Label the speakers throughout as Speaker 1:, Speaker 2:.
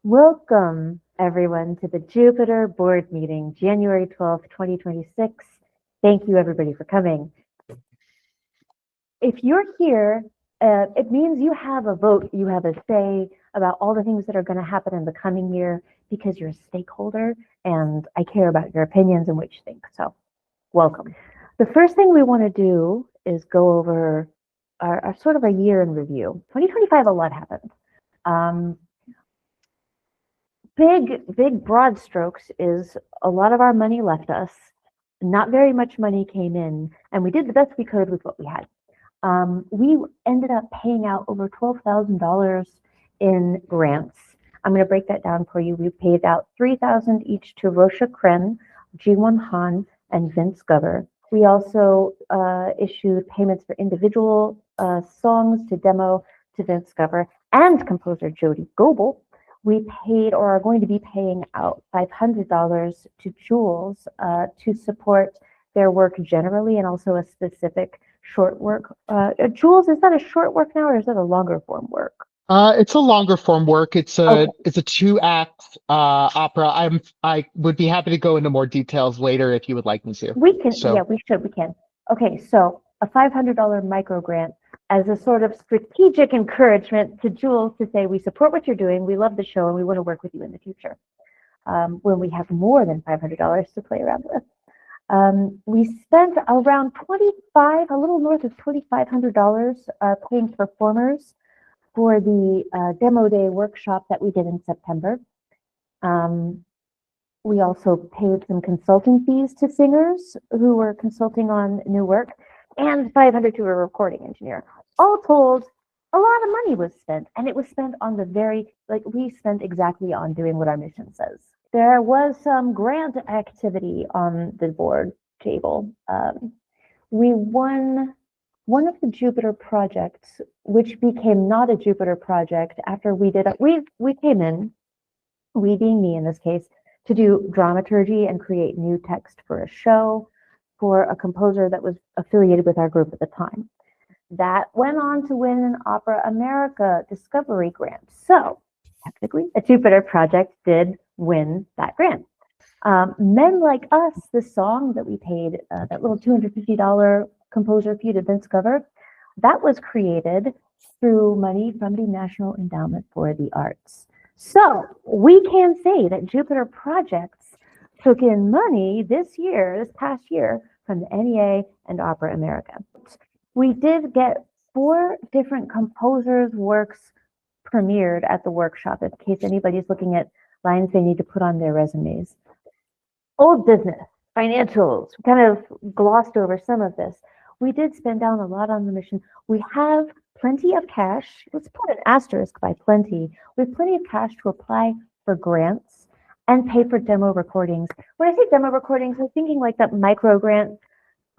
Speaker 1: Welcome, everyone, to the Jupiter board meeting, January 12th, 2026. Thank you, everybody, for coming. If you're here, it means you have a vote, you have a say about all the things that are going to happen in the coming year because you're a stakeholder and I care about your opinions and what you think. So, welcome. The first thing we want to do is go over our sort of a year in review. 2025, a lot happened. Big broad strokes is a lot of our money left us. Not very much money came in, and we did the best we could with what we had. We ended up paying out over $12,000 in grants. I'm going to break that down for you. We paid out $3,000 each to Rosha Kren, Jiwon Han, and Vince Gover. We also issued payments for individual songs to demo to Vince Gover and composer Jody Goebel. We paid or are going to be paying out $500 to Jules to support their work generally and also a specific short work. Jules, is that a short work now or is that a longer form work?
Speaker 2: It's a longer form work. It's a 2-act opera. I would be happy to go into more details later if you would like me to.
Speaker 1: We can, yeah, we can. Okay, so a $500 micro grant as a sort of strategic encouragement to Jules to say, we support what you're doing, we love the show, and we want to work with you in the future. When we have more than $500 to play around with. We spent around a little north of $2,500 paying performers for the demo day workshop that we did in September. We also paid some consulting fees to singers who were consulting on new work and $500 to a recording engineer. All told, a lot of money was spent, and it was spent on we spent exactly on doing what our mission says. There was some grant activity on the board table. We won one of the Jupiter projects, which became not a Jupiter project after we came in, we being me in this case, to do dramaturgy and create new text for a show for a composer that was affiliated with our group at the time. That went on to win an Opera America Discovery Grant. So technically, a Jupiter project did win that grant. Men Like Us, the song that we paid, that little $250 composer fee to Vince Gover, that was created through money from the National Endowment for the Arts. So we can say that Jupiter projects took in money this past year, from the NEA and Opera America. We did get 4 different composers' works premiered at the workshop, in case anybody's looking at lines they need to put on their resumes. Old business, financials, we kind of glossed over some of this. We did spend down a lot on the mission. We have plenty of cash. Let's put an asterisk by plenty. We have plenty of cash to apply for grants and pay for demo recordings. When I say demo recordings, I'm thinking like that micro grant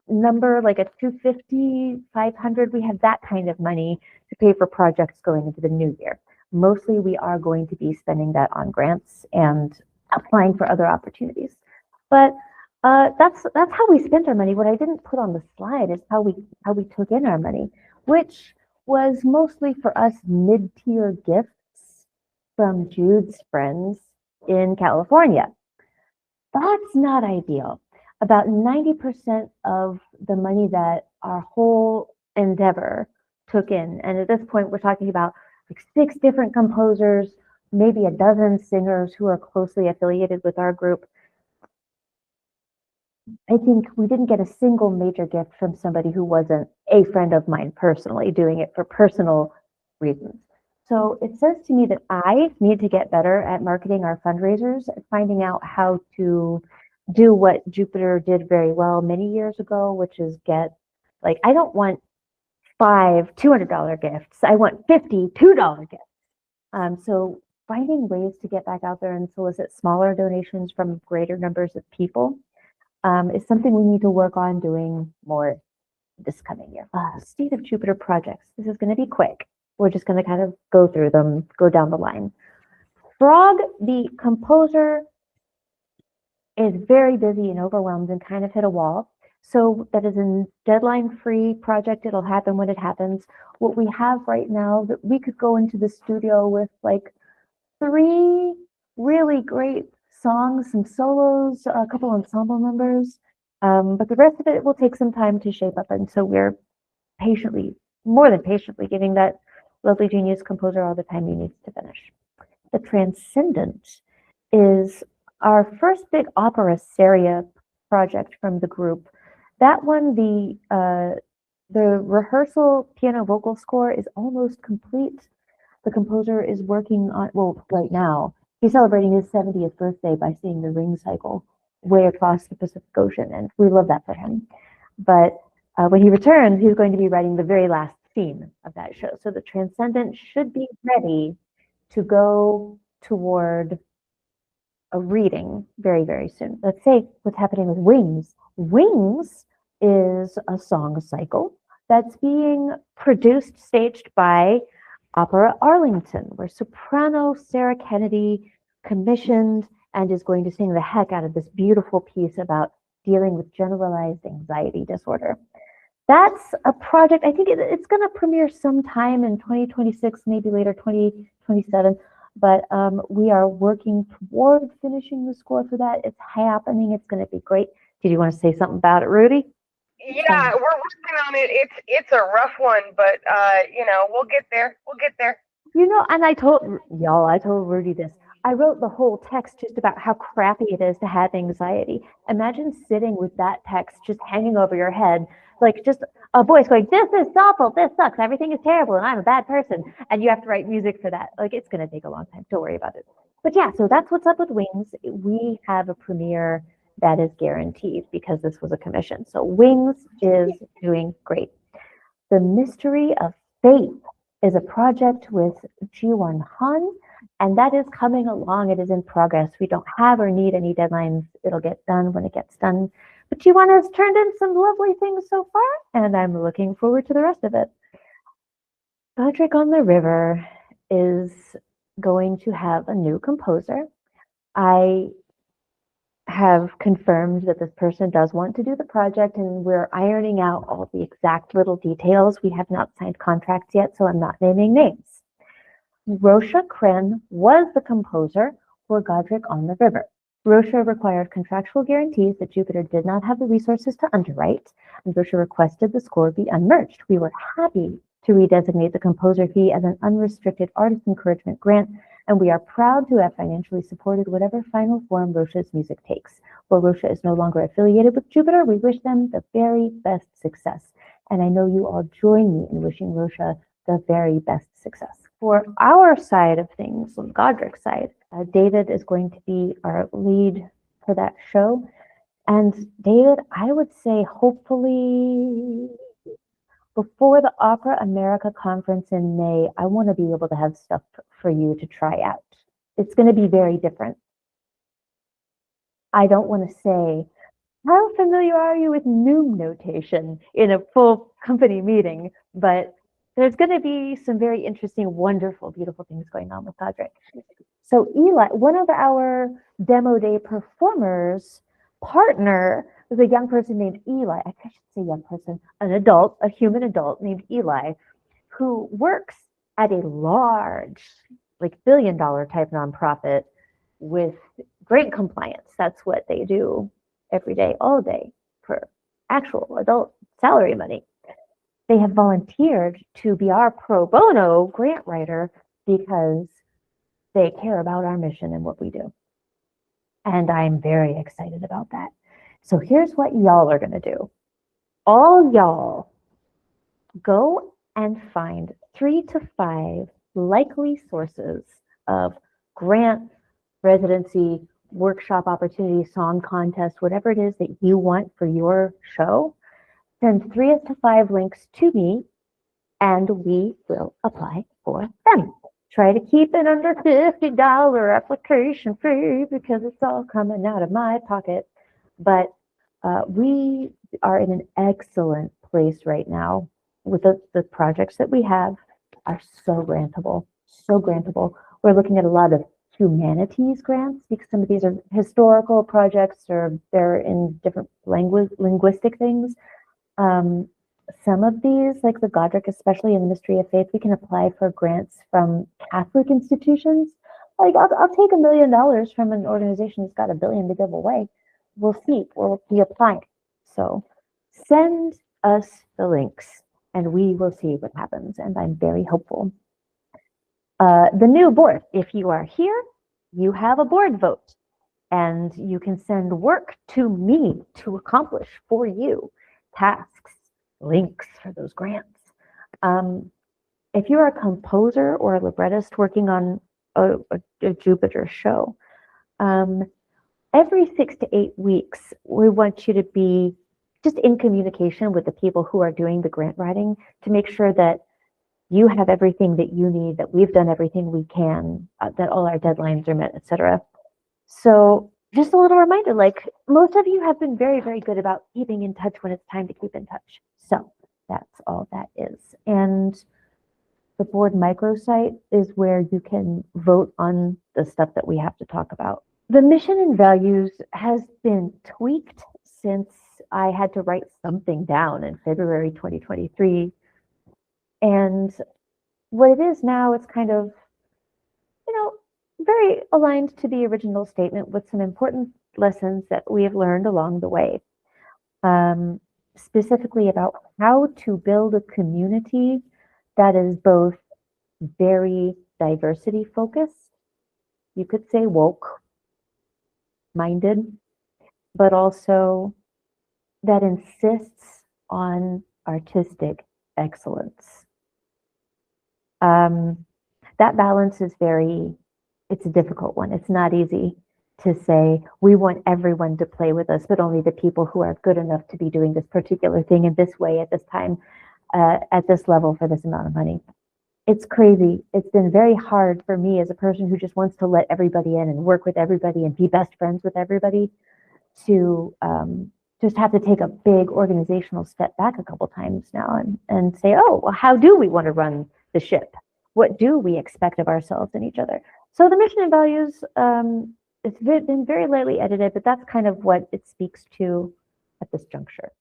Speaker 1: number, like a $250, $500. We have that kind of money to pay for projects going into the new year. Mostly we are going to be spending that on grants and applying for other opportunities. But that's how we spent our money. What I didn't put on the slide is how we took in our money, which was mostly for us mid-tier gifts from Jude's friends in California. That's not ideal. About 90% of the money that our whole endeavor took in, and at this point we're talking about like 6 different composers, maybe a dozen singers who are closely affiliated with our group. I think we didn't get a single major gift from somebody who wasn't a friend of mine personally, doing it for personal reasons. So it says to me that I need to get better at marketing our fundraisers, finding out how to do what Jupiter did very well many years ago, which is I don't want 5 $200 gifts. I want 50 $2 gifts. So finding ways to get back out there and solicit smaller donations from greater numbers of people is something we need to work on doing more this coming year. State of Jupiter projects. This is going to be quick. We're just going to kind of go through them, go down the line. Frog, the composer, is very busy and overwhelmed and kind of hit a wall. So that is a deadline-free project. It'll happen when it happens. What we have right now, that we could go into the studio with like 3 really great songs, some solos, a couple ensemble numbers. But the rest of it will take some time to shape up. And so we're patiently, more than patiently, giving that lovely genius composer all the time he needs to finish. The Transcendent is our first big opera seria project from the group. That one, the rehearsal piano vocal score is almost complete. The composer is working on, well, right now, he's celebrating his 70th birthday by seeing the ring cycle way across the Pacific Ocean, and we love that for him. But when he returns, he's going to be writing the very last scene of that show. So the Transcendent should be ready to go toward a reading very, very soon. Let's say what's happening with Wings. Wings is a song cycle that's being produced, staged by Opera Arlington, where soprano Sarah Kennedy commissioned and is going to sing the heck out of this beautiful piece about dealing with generalized anxiety disorder. That's a project, I think it's going to premiere sometime in 2026, maybe later 2027. But we are working toward finishing the score for that. It's happening. It's going to be great. Did you want to say something about it, Rudy?
Speaker 3: Yeah, we're working on it. It's a rough one, but we'll get there. We'll get there.
Speaker 1: And I told Rudy this. I wrote the whole text just about how crappy it is to have anxiety. Imagine sitting with that text just hanging over your head, like just a voice going, "This is awful, this sucks, everything is terrible, and I'm a bad person." And you have to write music for that. Like, it's going to take a long time. Don't worry about it. But yeah, so that's what's up with Wings. We have a premiere that is guaranteed because this was a commission. So Wings is doing great. The Mystery of Faith is a project with Ji-won Han, and that is coming along. It is in progress. We don't have or need any deadlines. It'll get done when it gets done. But Ji-won has turned in some lovely things so far, and I'm looking forward to the rest of it. Godric on the River is going to have a new composer. I have confirmed that this person does want to do the project, and we're ironing out all the exact little details. We have not signed contracts yet, so I'm not naming names. Rosha Kren was the composer for Godric on the River. Rosha required contractual guarantees that Jupiter did not have the resources to underwrite, and Rosha requested the score be unmerged. We were happy to redesignate the composer fee as an unrestricted artist encouragement grant, and we are proud to have financially supported whatever final form Rosha's music takes. While Rosha is no longer affiliated with Jupiter, we wish them the very best success. And I know you all join me in wishing Rosha the very best success. For our side of things, on Godric's side, David is going to be our lead for that show. And David, I would say hopefully before the Opera America conference in May, I want to be able to have stuff for you to try out. It's going to be very different. I don't want to say, how familiar are you with Noom notation in a full company meeting? But there's going to be some very interesting, wonderful, beautiful things going on with Godric. So Eli, one of our demo day performers, partner was a young person named Eli. I should say young person, an adult, a human adult named Eli, who works at a large, like $1 billion type nonprofit with great compliance. That's what they do every day, all day, for actual adult salary money. They have volunteered to be our pro bono grant writer because they care about our mission and what we do. And I'm very excited about that. So here's what y'all are going to do. All y'all go and find 3 to 5 likely sources of grant, residency, workshop opportunity, song contest, whatever it is that you want for your show. Send 3 to 5 links to me, and we will apply for them. Try to keep it under $50 application fee because it's all coming out of my pocket. But we are in an excellent place right now with the projects that we have are so grantable, so grantable. We're looking at a lot of humanities grants because some of these are historical projects or they're in different linguistic things. Some of these, like the Godric, especially in the Mystery of Faith, we can apply for grants from Catholic institutions, Like, I'll take $1 million from an organization that's got $1 billion to give away. We'll see. We'll be applying. So send us the links and we will see what happens. And I'm very hopeful. The new board, if you are here, you have a board vote and you can send work to me to accomplish for you, tasks, links for those grants. If you're a composer or a librettist working on a Jupiter show, every 6 to 8 weeks, we want you to be just in communication with the people who are doing the grant writing to make sure that you have everything that you need, that we've done everything we can, that all our deadlines are met, etc. So just a little reminder, like most of you have been very, very good about keeping in touch when it's time to keep in touch. So that's all that is. And the board microsite is where you can vote on the stuff that we have to talk about. The mission and values has been tweaked since I had to write something down in February 2023. And what it is now, it's kind of, very aligned to the original statement with some important lessons that we have learned along the way. Specifically about how to build a community that is both very diversity focused, you could say woke minded, but also that insists on artistic excellence. That balance is it's a difficult one. It's not easy to say, we want everyone to play with us, but only the people who are good enough to be doing this particular thing in this way, at this time, at this level, for this amount of money. It's crazy. It's been very hard for me as a person who just wants to let everybody in and work with everybody and be best friends with everybody to just have to take a big organizational step back a couple times now and say, oh, well, how do we want to run the ship? What do we expect of ourselves and each other? So the mission and values, it's been very lightly edited, but that's kind of what it speaks to at this juncture.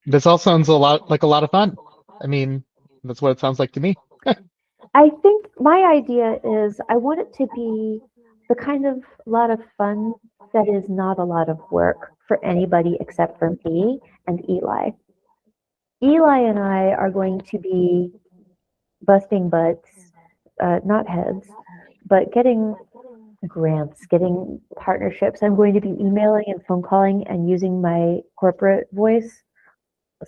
Speaker 2: This all sounds a lot of fun. I mean, that's what it sounds like to me.
Speaker 1: I think my idea is I want it to be the kind of lot of fun that is not a lot of work for anybody except for me and Eli. Eli and I are going to be busting butts, not heads, but getting grants, getting partnerships. I'm going to be emailing and phone calling and using my corporate voice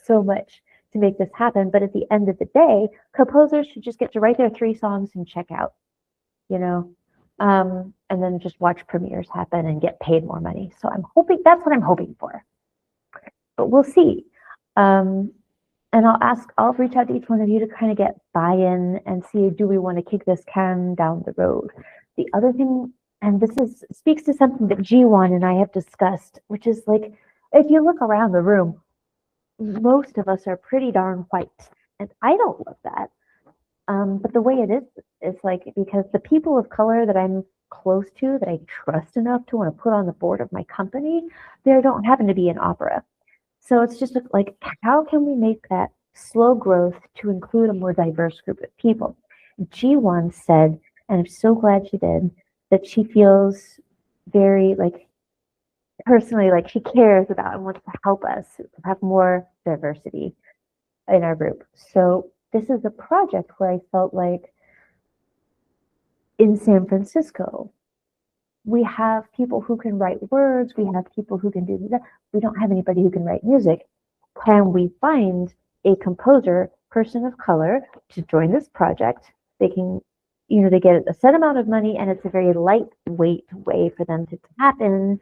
Speaker 1: so much to make this happen. But at the end of the day, composers should just get to write their 3 songs and check out, and then just watch premieres happen and get paid more money. So that's what I'm hoping for. But we'll see. And I'll reach out to each one of you to kind of get buy-in and see, do we want to kick this can down the road? The other thing, and this speaks to something that G1 and I have discussed, which is like, if you look around the room, most of us are pretty darn white. And I don't love that. But the way it is like, because the people of color that I'm close to, that I trust enough to want to put on the board of my company, they don't happen to be in opera. So it's just like, how can we make that slow growth to include a more diverse group of people? G1 said, and I'm so glad she did, that she feels very personally she cares about and wants to help us have more diversity in our group. So this is a project where I felt like in San Francisco, we have people who can write words, we have people who can do that. We don't have anybody who can write music. Can we find a composer, person of color, to join this project? They can, they get a set amount of money and it's a very lightweight way for them to tap in,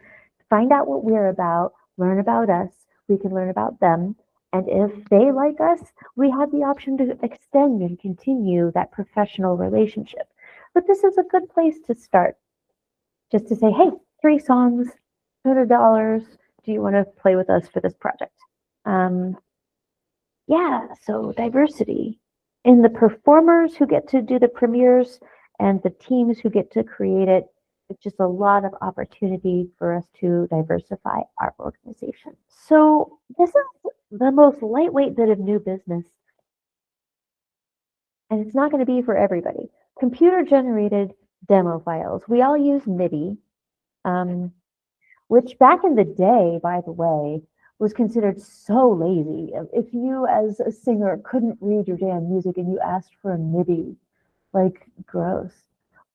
Speaker 1: find out what we're about, learn about us, we can learn about them. And if they like us, we have the option to extend and continue that professional relationship. But this is a good place to start. Just to say, hey, 3 songs, $200. Do you want to play with us for this project? So diversity in the performers who get to do the premieres and the teams who get to create it. It's just a lot of opportunity for us to diversify our organization. So this is the most lightweight bit of new business and it's not going to be for everybody. Computer generated demo files. We all use MIDI, which back in the day, by the way, was considered so lazy. If you as a singer couldn't read your damn music and you asked for a MIDI, like gross.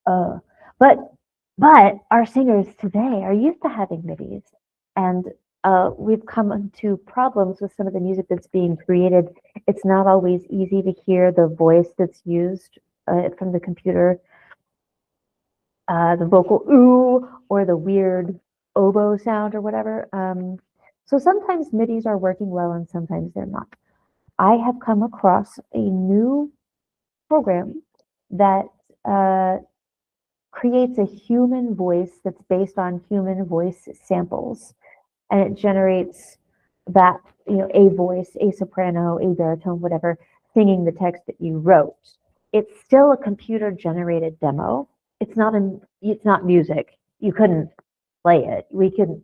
Speaker 1: But our singers today are used to having MIDIs, and we've come into problems with some of the music that's being created. It's not always easy to hear the voice that's used from the computer, the vocal ooh or the weird oboe sound or whatever. So sometimes MIDIs are working well and sometimes they're not. I have come across a new program that creates a human voice that's based on human voice samples, and it generates that, a voice, a soprano, a baritone, whatever, singing the text that you wrote. It's still a computer generated demo. It's not music. You couldn't play it. We could,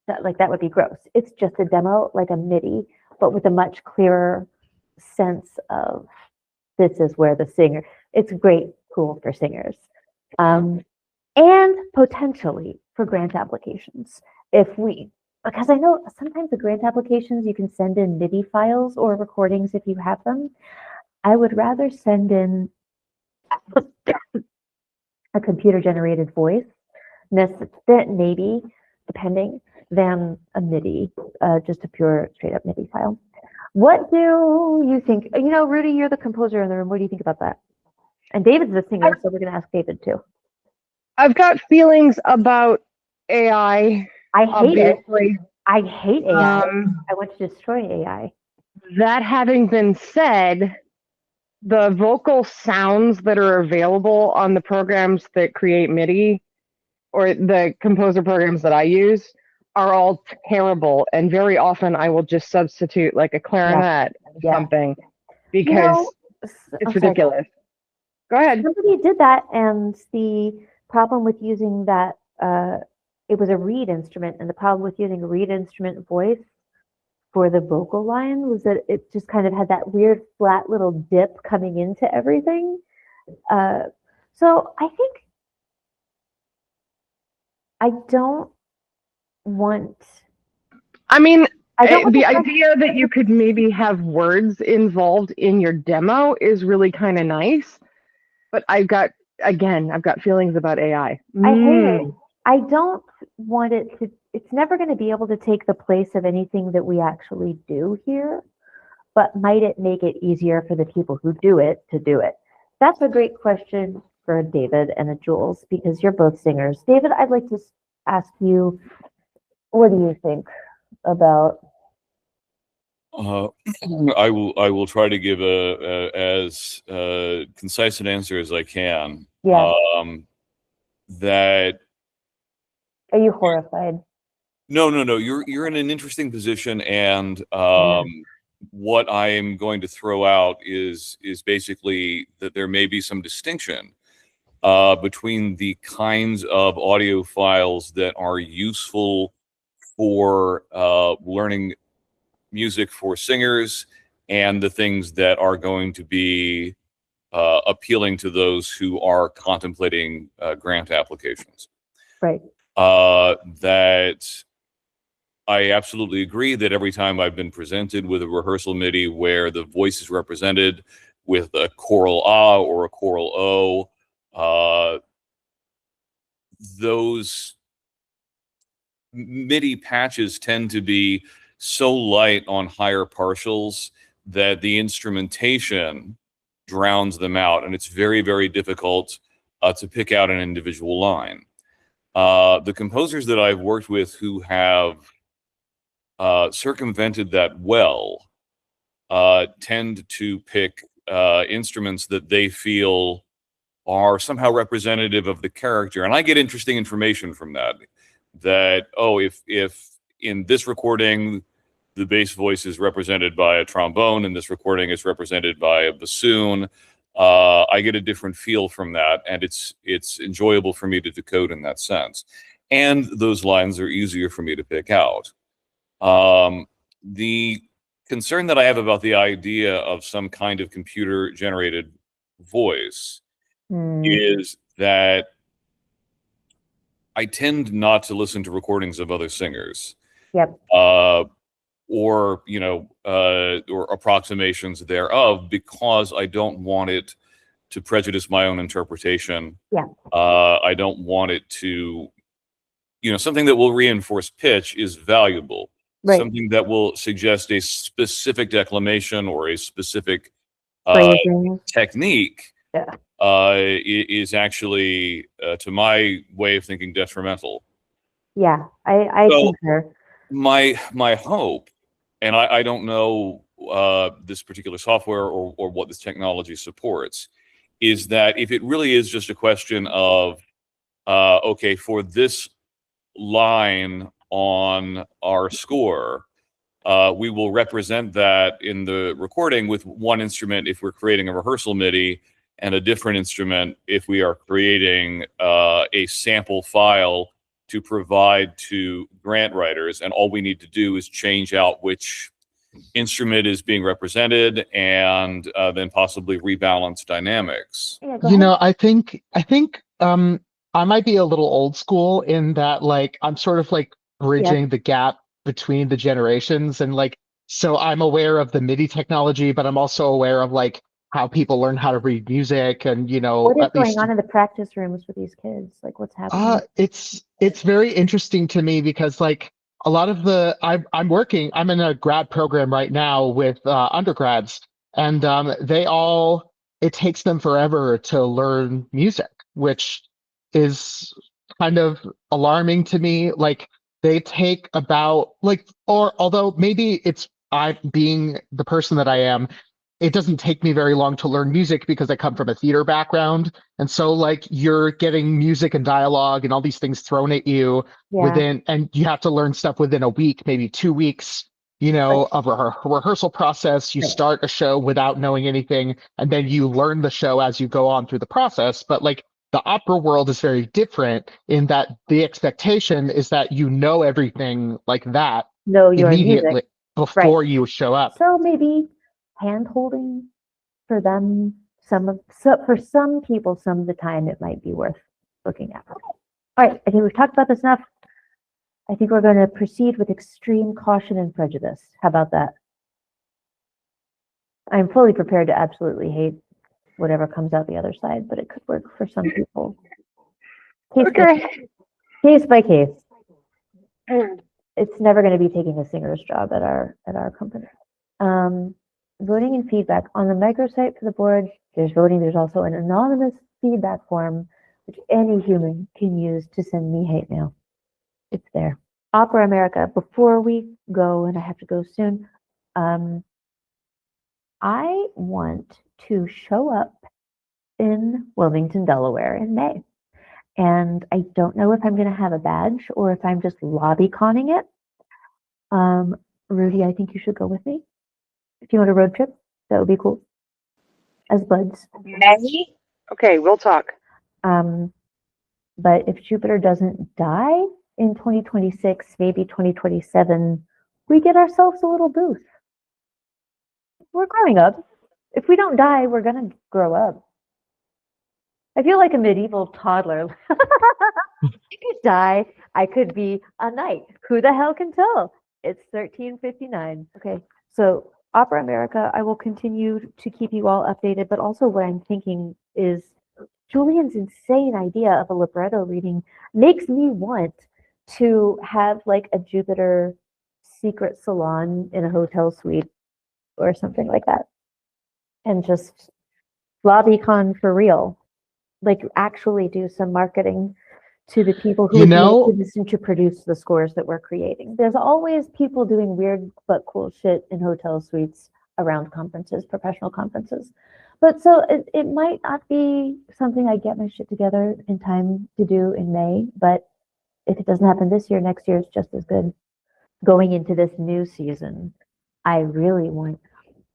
Speaker 1: that would be gross. It's just a demo, like a MIDI, but with a much clearer sense of this is where the singer. It's great, cool for singers, and potentially for grant applications. Because I know sometimes the grant applications you can send in MIDI files or recordings if you have them. I would rather send in a computer generated voice, maybe, depending, than a MIDI, just a pure straight up MIDI file. What do you think? Rudy, you're the composer in the room. What do you think about that? And David's the singer, so we're going to ask David too.
Speaker 3: I've got feelings about AI.
Speaker 1: I hate
Speaker 3: obviously.
Speaker 1: it. I hate AI. I want to destroy AI.
Speaker 3: That having been said, the vocal sounds that are available on the programs that create MIDI or the composer programs that I use are all terrible. And very often I will just substitute like a clarinet or something because it's ridiculous. Go ahead.
Speaker 1: Somebody did that, and the problem with using that, it was a reed instrument, and the problem with using a reed instrument voice for the vocal line was that it just kind of had that weird flat little dip coming into everything. So I think I don't want.
Speaker 3: I mean, the idea that you could maybe have words involved in your demo is really kind of nice. But I've got feelings about AI.
Speaker 1: I hate it. I don't want it to, it's never going to be able to take the place of anything that we actually do here, but might it make it easier for the people who do it to do it? That's a great question for David and Jules, because you're both singers. David, I'd like to ask you, what do you think about?
Speaker 4: I will try to give as concise an answer as I can.
Speaker 1: Yeah.
Speaker 4: That.
Speaker 1: Are you horrified?
Speaker 4: No. You're in an interesting position, and what I am going to throw out is basically that there may be some distinction between the kinds of audio files that are useful for learning music for singers and the things that are going to be appealing to those who are contemplating grant applications.
Speaker 1: Right.
Speaker 4: That I absolutely agree that every time I've been presented with a rehearsal MIDI where the voice is represented with a choral ah or a choral o, those MIDI patches tend to be so light on higher partials that the instrumentation drowns them out, and it's very, very difficult to pick out an individual line. The composers that I've worked with who have circumvented that well tend to pick instruments that they feel are somehow representative of the character, and I get interesting information from that. That, oh, if in this recording the bass voice is represented by a trombone, and this recording is represented by a bassoon, I get a different feel from that, and it's enjoyable for me to decode in that sense. And those lines are easier for me to pick out. The concern that I have about the idea of some kind of computer-generated voice
Speaker 1: Hmm.
Speaker 4: is that I tend not to listen to recordings of other singers.
Speaker 1: Yep.
Speaker 4: Or or approximations thereof, because I don't want it to prejudice my own interpretation.
Speaker 1: Yeah.
Speaker 4: I don't want it to, something that will reinforce pitch is valuable.
Speaker 1: Right.
Speaker 4: Something that will suggest a specific declamation or a specific
Speaker 1: Phrasing.
Speaker 4: technique
Speaker 1: Yeah.
Speaker 4: is actually, to my way of thinking, detrimental.
Speaker 1: Yeah. I
Speaker 4: So
Speaker 1: concur.
Speaker 4: my hope, and I don't know this particular software or what this technology supports, is that if it really is just a question of okay, for this line on our score, we will represent that in the recording with one instrument if we're creating a rehearsal MIDI, and a different instrument if we are creating a sample file to provide to grant writers. And all we need to do is change out which instrument is being represented, and then possibly rebalance dynamics.
Speaker 1: Yeah, go ahead.
Speaker 2: I think I might be a little old school in that, like, I'm sort of like bridging the gap between the generations, and like, so I'm aware of the MIDI technology, but I'm also aware of like how people learn how to read music, and
Speaker 1: What is
Speaker 2: at
Speaker 1: going
Speaker 2: least
Speaker 1: on in the practice rooms with these kids? Like, what's happening?
Speaker 2: it's very interesting to me because like a lot of I'm in a grad program right now with undergrads, and it takes them forever to learn music, which is kind of alarming to me. Like they take about like, or although maybe it's I being the person that I am, it doesn't take me very long to learn music because I come from a theater background. And so like you're getting music and dialogue and all these things thrown at you
Speaker 1: Yeah.
Speaker 2: and you have to learn stuff within a week, maybe 2 weeks, of a rehearsal process. You
Speaker 1: Right.
Speaker 2: start a show without knowing anything, and then you learn the show as you go on through the process. But like the opera world is very different in that the expectation is that you know everything like that
Speaker 1: Know your
Speaker 2: immediately
Speaker 1: music.
Speaker 2: before you show up.
Speaker 1: So maybe hand holding for them, for some people, some of the time it might be worth looking at. All right, I think we've talked about this enough. I think we're going to proceed with extreme caution and prejudice. How about that? I'm fully prepared to absolutely hate whatever comes out the other side, but it could work for some people. Case by case. It's never going to be taking a singer's job at our company. Voting and feedback on the microsite for the board. There's voting. There's also an anonymous feedback form which any human can use to send me hate mail. It's there. Opera America. Before we go, and I have to go soon, I want to show up in Wilmington, Delaware in May. And I don't know if I'm going to have a badge or if I'm just lobby conning it. Rudy, I think you should go with me. If you want a road trip, that would be cool. As buds.
Speaker 3: May? Okay, we'll talk.
Speaker 1: But if Jupiter doesn't die in 2026, maybe 2027, we get ourselves a little booth. We're growing up. If we don't die, we're going to grow up. I feel like a medieval toddler. I could die. I could be a knight. Who the hell can tell? It's 1359. Okay, so Opera America, I will continue to keep you all updated, but also what I'm thinking is Julian's insane idea of a libretto reading makes me want to have like a Jupiter secret salon in a hotel suite or something like that. And just LobbyCon for real. Like actually do some marketing to the people who would be in a position to produce the scores that we're creating. There's always people doing weird but cool shit in hotel suites around conferences, professional conferences. But so it might not be something I get my shit together in time to do in May, but if it doesn't happen this year, next year is just as good. Going into this new season, I really want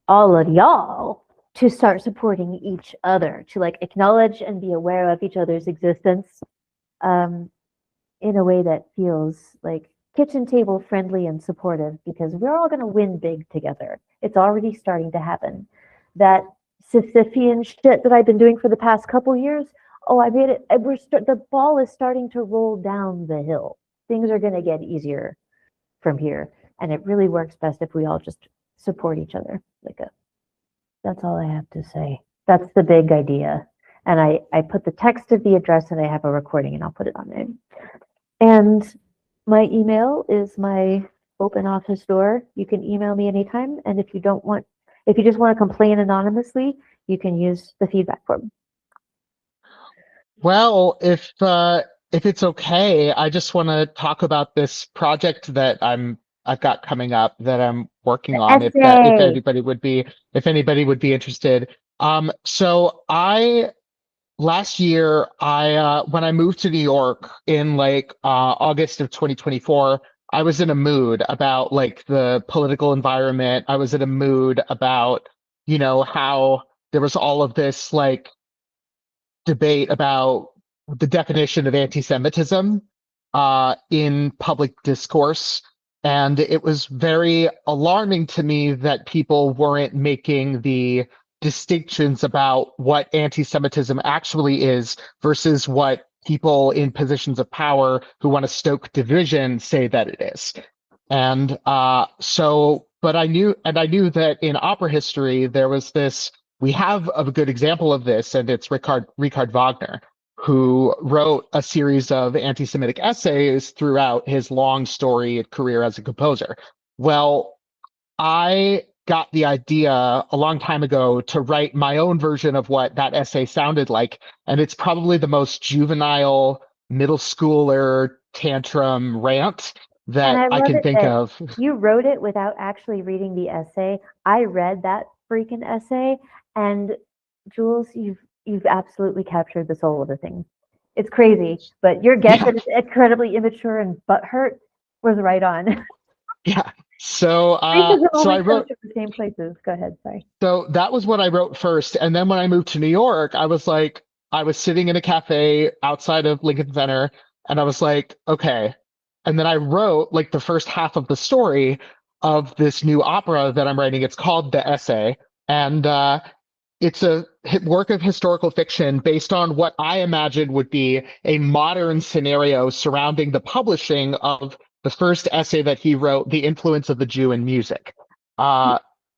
Speaker 1: all of y'all to start supporting each other, to like acknowledge and be aware of each other's existence in a way that feels like kitchen table friendly and supportive, because we're all going to win big together. It's already starting to happen. That Sisyphean shit that I've been doing for the past couple years, oh, I made it. The ball is starting to roll down the hill. Things are going to get easier from here, and it really works best if we all just support each other. That's all I have to say. That's the big idea. And I put the text of the address, and I have a recording, and I'll put it on there. And my email is my open office door. You can email me anytime. And if you just want to complain anonymously, you can use the feedback form.
Speaker 2: Well, if it's okay, I just want to talk about this project that I've got coming up that I'm working on. If
Speaker 1: Essay.
Speaker 2: if anybody would be interested. So last year when I moved to New York in like August of 2024, I was in a mood about like the political environment. I was in a mood about, how there was all of this like debate about the definition of anti-Semitism in public discourse. And it was very alarming to me that people weren't making the distinctions about what anti-Semitism actually is versus what people in positions of power who want to stoke division say that it is. And but I knew that in opera history, we have a good example of this, and it's Richard Wagner, who wrote a series of anti-Semitic essays throughout his long storied career as a composer. Well, I got the idea a long time ago to write my own version of what that essay sounded like, and it's probably the most juvenile middle schooler tantrum rant
Speaker 1: And
Speaker 2: that
Speaker 1: I
Speaker 2: I
Speaker 1: love
Speaker 2: can
Speaker 1: it
Speaker 2: think
Speaker 1: that
Speaker 2: of.
Speaker 1: you wrote it without actually reading the essay. I read that freaking essay, and Jules, you've absolutely captured the soul of the thing. It's crazy, but your guess
Speaker 2: Yeah.
Speaker 1: that it's incredibly immature and butthurt was right on.
Speaker 2: Yeah. So
Speaker 1: Because it
Speaker 2: so I
Speaker 1: always comes
Speaker 2: wrote
Speaker 1: from the same places. Go ahead, sorry.
Speaker 2: so that was what I wrote first. And then when I moved to New York, I was sitting in a cafe outside of Lincoln Center, and I was like, okay. And then I wrote like the first half of the story of this new opera that I'm writing. It's called The Essay. And it's a work of historical fiction based on what I imagine would be a modern scenario surrounding the publishing of the first essay that he wrote, The Influence of the Jew in Music,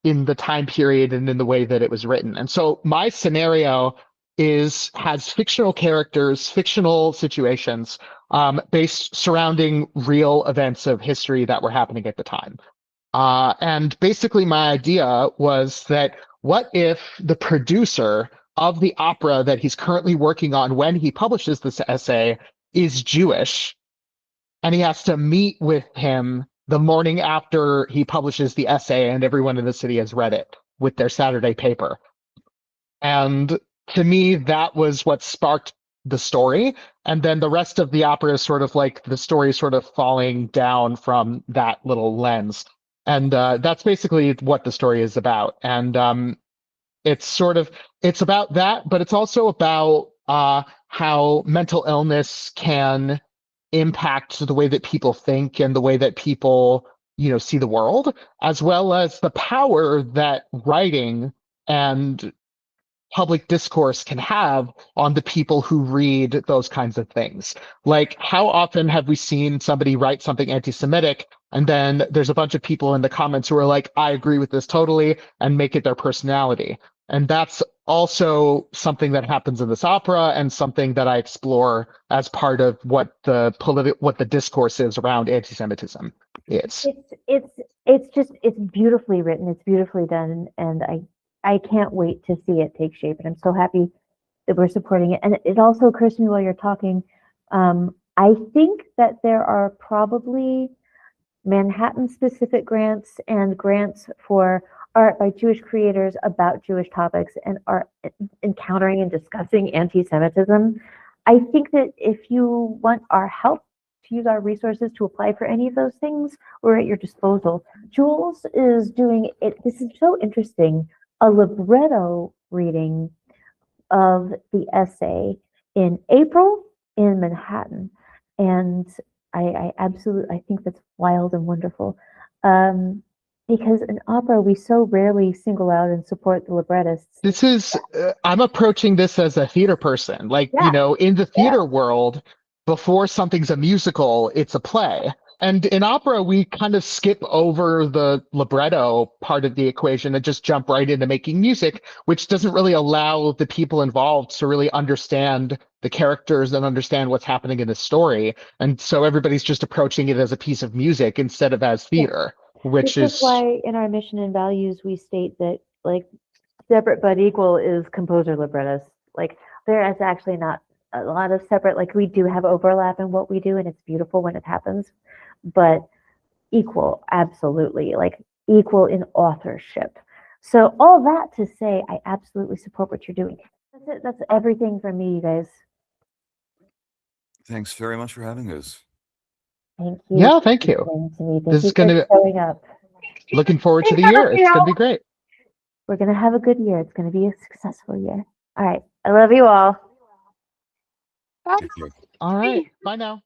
Speaker 2: in the time period and in the way that it was written. And so my scenario has fictional characters, fictional situations, based surrounding real events of history that were happening at the time. And basically, my idea was that what if the producer of the opera that he's currently working on when he publishes this essay is Jewish, and he has to meet with him the morning after he publishes the essay and everyone in the city has read it with their Saturday paper. And to me, that was what sparked the story. And then the rest of the opera is sort of like the story sort of falling down from that little lens. And that's basically what the story is about. And it's about that, but it's also about how mental illness can impact the way that people think and the way that people, see the world, as well as the power that writing and public discourse can have on the people who read those kinds of things. Like, how often have we seen somebody write something anti-Semitic, and then there's a bunch of people in the comments who are like, I agree with this totally, and make it their personality. And that's also something that happens in this opera and something that I explore as part of what the discourse is around anti-Semitism is.
Speaker 1: It's beautifully written. It's beautifully done, and I can't wait to see it take shape. And I'm so happy that we're supporting it. And it also occurs to me while you're talking, I think that there are probably Manhattan-specific grants and grants for art by Jewish creators about Jewish topics and art encountering and discussing anti-Semitism. I think that if you want our help to use our resources to apply for any of those things, we're at your disposal. Jules is doing it. This is so interesting. A libretto reading of the essay in April in Manhattan. And I absolutely, I think that's wild and wonderful. Because in opera, we so rarely single out and support the librettists.
Speaker 2: This is, I'm approaching this as a theater person. Like,
Speaker 1: Yeah.
Speaker 2: in the theater world, before something's a musical, it's a play. And in opera, we kind of skip over the libretto part of the equation and just jump right into making music, which doesn't really allow the people involved to really understand the characters and understand what's happening in the story. And so everybody's just approaching it as a piece of music instead of as theater, which
Speaker 1: This is
Speaker 2: is
Speaker 1: why in our mission and values, we state that like separate but equal is composer librettist. Like there is actually not a lot of separate, like we do have overlap in what we do and it's beautiful when it happens, but equal, absolutely, like equal in authorship. So all that to say, I absolutely support what you're doing. That's it. That's everything from me, you guys.
Speaker 4: Thanks very much for having us.
Speaker 1: Thank you.
Speaker 2: Yeah, thank you.
Speaker 1: For listening to me. Thank
Speaker 2: This
Speaker 1: you
Speaker 2: is gonna
Speaker 1: for showing up.
Speaker 2: looking forward to the
Speaker 3: Thanks,
Speaker 2: year. It's gonna be
Speaker 3: Raphael.
Speaker 2: great.
Speaker 1: We're gonna have a good year. It's gonna be a successful year. All right. I love you all.
Speaker 3: Bye.
Speaker 4: Take care.
Speaker 2: All right. Bye now.